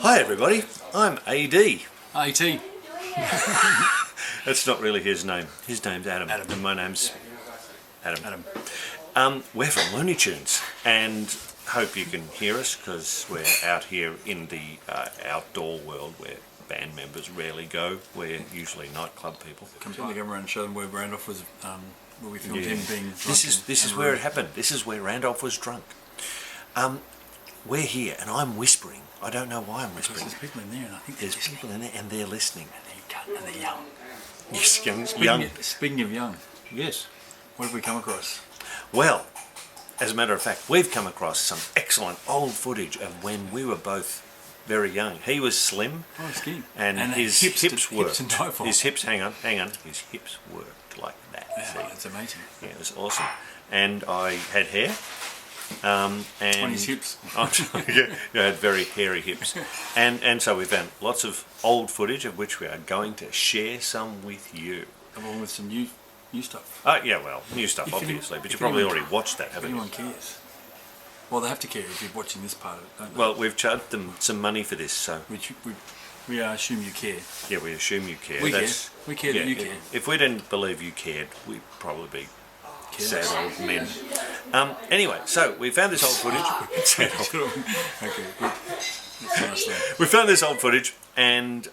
Hi everybody, I'm AD. AT. That's not really his name. His name's Adam. And my name's Adam. We're from Looney Tunes and hope you can hear us because we're out here in the outdoor world where band members rarely go. We're usually nightclub people. Come to the camera and show them where Randolph was, where we filmed him being drunk. This is where it happened. This is where Randolph was drunk. We're here and I'm whispering. I don't know why I'm whispering. There's people in there and I think there's people in there and they're listening. And they're young. Yes, young. Speaking of young, yes. What have we come across? Well, as a matter of fact, we've come across some excellent old footage of when we were both very young. He was slim, skinny. And his hips worked. His hips, hang on. His hips worked like that. Yeah, see? that's amazing. Yeah, it was awesome. And I had hair. And on his hips. Yeah, I had very hairy hips. And so we found lots of old footage of which we are going to share some with you. Along with some new stuff. Yeah, well, new stuff obviously, but you probably already watched that, haven't you? If anyone cares. Well, they have to care if you're watching this part of it, don't they? Well, we've charged them some money for this, so... We assume you care. Yeah, we assume you care. We care. We care that you care. If we didn't believe you cared, we'd probably be sad old men. Anyway, so we found this old footage. Okay, good. That's nice then. We found this old footage, and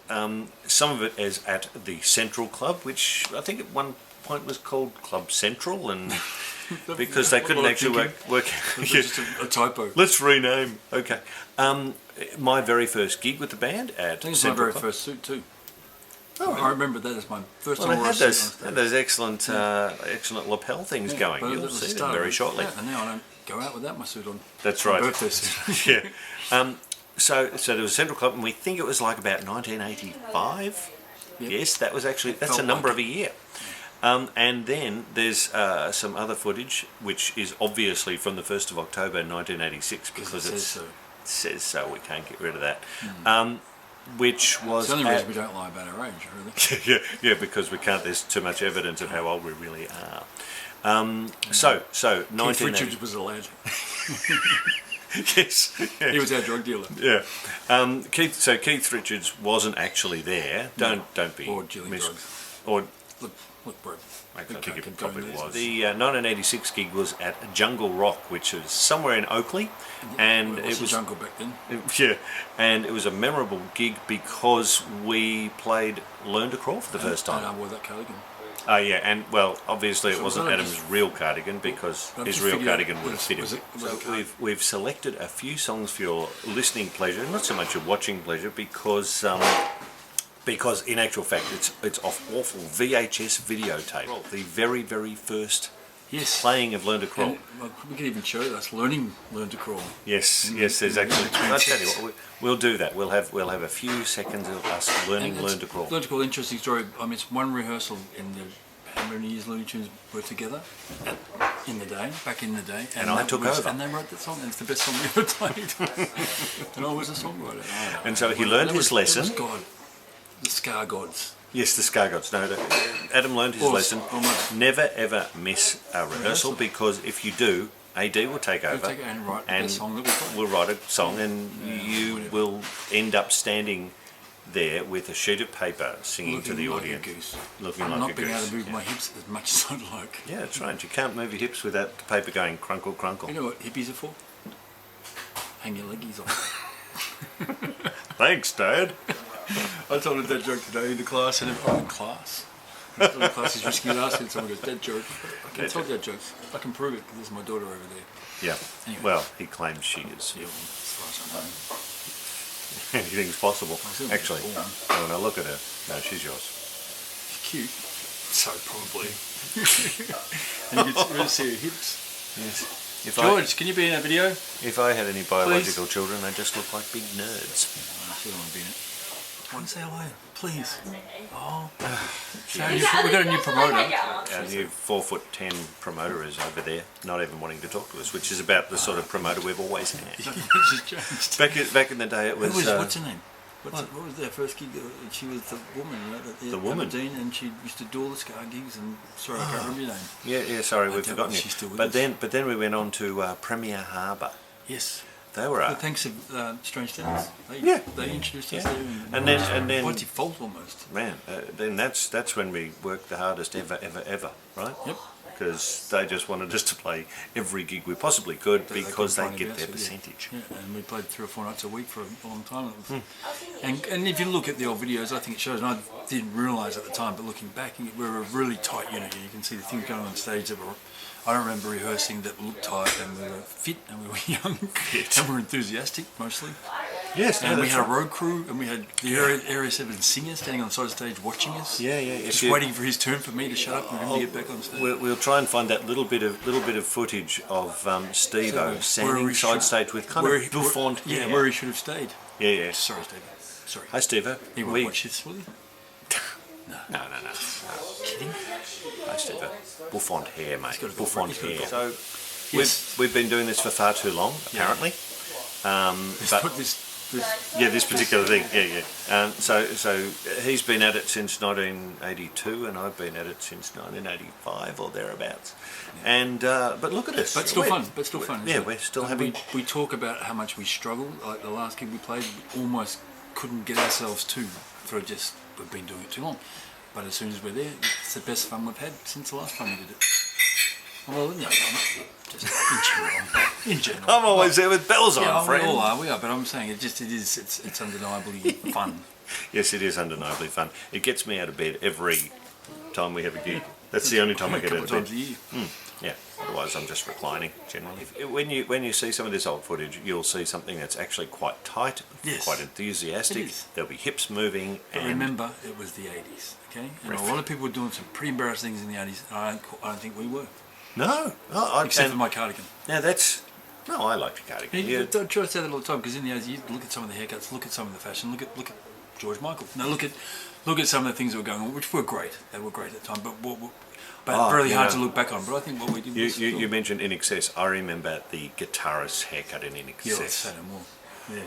some of it is at the Central Club, which I think at one point was called Club Central, and because they couldn't actually work Just a typo. Let's rename. Okay. My very first gig with the band at I think it's Central my very Club. first suit too. Oh, I remember that as my first well, time. Well, had those excellent lapel things going. You'll see them very shortly. Yeah, and now I don't go out without my suit on. That's right. Birthday suit. Yeah. So there was a Central Club, and we think it was like about 1985. Yep. Yes, that's a number of a year. And then there's some other footage, which is obviously from the 1st of October 1986, because it says so. We can't get rid of that. Which was... It's the only reason we don't lie about our age, really. yeah, because we can't. There's too much evidence of how old we really are. So Keith Richards was a lad. Yes. He was our drug dealer. Yeah. Keith Richards wasn't actually there. Don't be... Or dealing drugs. Or... Look, bro. I think it probably was. The 1986 gig was at Jungle Rock, which is somewhere in Oakley, and it was jungle back then. Yeah, and it was a memorable gig because we played "Learn to Crawl" for the first time. And I wore that cardigan. Oh yeah, and well, obviously it wasn't Adam's real cardigan because his real cardigan wouldn't fit him. So we've selected a few songs for your listening pleasure, not so much your watching pleasure, because in actual fact it's off awful VHS videotape. The very, very first playing of Learn to Crawl. And, we can even show that's Learn to Crawl. Yes, there's actually... I'll tell you what, we'll do that. We'll have a few seconds of us learning Learn to Crawl. Learn to Crawl, interesting story. I mean, it's one rehearsal in the... How many years Looney Tunes were together? Back in the day. And I took over. And they wrote that song, and it's the best song we ever played. And I was a songwriter. And so he learned his lesson. That was God. The Scar Gods. Yes, the Scar Gods. No, Adam learned his lesson. Never ever miss a rehearsal, because if you do, AD will take over and write a song that we play. We'll write a song, and you will end up standing there with a sheet of paper singing to the audience. Looking like a goose. Not being able to move my hips as much as I'd like. Yeah, that's right. You can't move your hips without the paper going crunkle, crunkle. You know what hippies are for? Hang your leggies off. Thanks, Dad. I told him that joke today in the class, and I'm in class. The class is risking last, and someone goes, "That joke." I can tell that joke. I can prove it because there's my daughter over there. Yeah. Anyway. Well, he claims she is. Yeah, well, as far as I know. Anything's possible. Actually, when I look at her, no, she's yours. She's cute. So probably. And you can really see her hips. Yes. George, can you be in a video? If I had any biological children, they just look like big nerds. I still want to be in it. I want to say hello, please. Oh. So we've got a new promoter. Our new 4'10" promoter is over there, not even wanting to talk to us, which is about the sort of promoter we've always had. Back in the day, it was. What's her name? What was their first gig? She was the woman, the woman. Aberdeen, and she used to do all the Scar gigs. And sorry, I can't remember your name. Yeah. Sorry, we've forgotten you. She's still with but us. then we went on to Premier Harbour. Yes. They were But thanks to Strange Tenants. They introduced us there. And then by default almost. man, then that's when we worked the hardest ever, right? Yep. Because they just wanted us to play every gig we possibly could because they'd get their percentage. Yeah, and we played 3 or 4 nights a week for a long time. And if you look at the old videos, I think it shows, and I didn't realise at the time, but looking back, we were a really tight unit. You can see the things going on stage that were, I don't remember rehearsing that looked tight, and we were fit, and we were young, and we were enthusiastic mostly. Yes, and we had a road crew, and we had the Area 7 singer standing on the side of the stage watching us. Yeah. Just waiting for his turn for me to shut up and him to get back on stage. We'll try and find that little bit of footage of Steve-O standing side stage with kind of bouffant hair. Yeah, where he should have stayed. Yeah. Sorry, Steve. Sorry. Hi, Steve-O. He won't watch this, will he? No. Kidding? Hi, Steve-O. Bouffant hair, mate. Bouffant hair. So Yes. we've been doing this for far too long, apparently. This particular thing, so he's been at it since 1982, and I've been at it since 1985 or thereabouts. And but look at us. But still fun. Yeah, we're still having. We talk about how much we struggled. Like the last gig we played, we almost couldn't get ourselves to for just we've been doing it too long. But as soon as we're there, it's the best fun we've had since the last time we did it. Well, no, just in general. I'm always there with bells on, friend. We are, but I'm saying it's undeniably fun. Yes, it is undeniably fun. It gets me out of bed every time we have a gig. That's the only time I get out of bed. A couple of times a year. Yeah, otherwise I'm just reclining generally. When you see some of this old footage, you'll see something that's actually quite tight, quite enthusiastic. There'll be hips moving. But remember, it was the 80s, okay? And a lot of people were doing some pretty embarrassing things in the 80s. I don't think we were. No. Except for my cardigan. Now that's... No, I like the cardigan. Yeah. Don't try to say that all the time, because in the 80s, you look at some of the haircuts, look at some of the fashion, look at George Michael. Now look at some of the things that were going on, which were great. They were great at the time, but really hard to look back on. But I think what we did was... You mentioned In Excess. I remember the guitarist's haircut in Excess. Yeah, let's say no more. Yeah.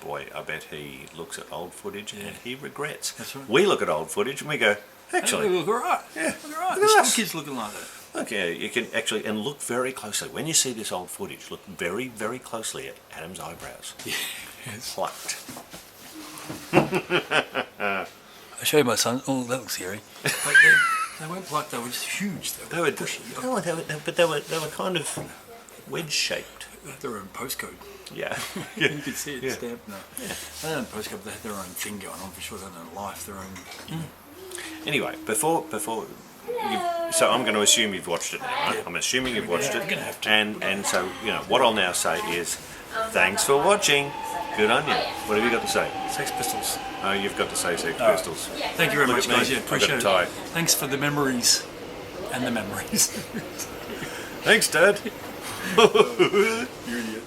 Boy, I bet he looks at old footage and he regrets. That's right. We look at old footage and we go, actually... Hey, look all right. Yeah. Look all right. Look at There's us. still kids looking like that. Okay, you can actually... And look very closely. When you see this old footage, look very, very closely at Adam's eyebrows. Yes. Plucked. I'll show you my son. Oh, that looks scary. They weren't plucked, they were just huge. They were bushy. But they were kind of wedge-shaped. They had their own postcode. Yeah. You could see it stamped. No. Yeah. They had their own postcode, they had their own thing going on for sure. They had their own life, their own... Anyway, before so I'm going to assume you've watched it now, right? Yeah. I'm assuming you've watched it. You're gonna have to. And so, what I'll now say is, thanks for watching. Good on you. What have you got to say? Sex Pistols. Oh, you've got to say Sex Pistols. Thank you very Look much, at me. guys. Yeah, I've appreciate got a it. tie. Thanks for the memories. And the memories. Thanks, Dad. You're an idiot.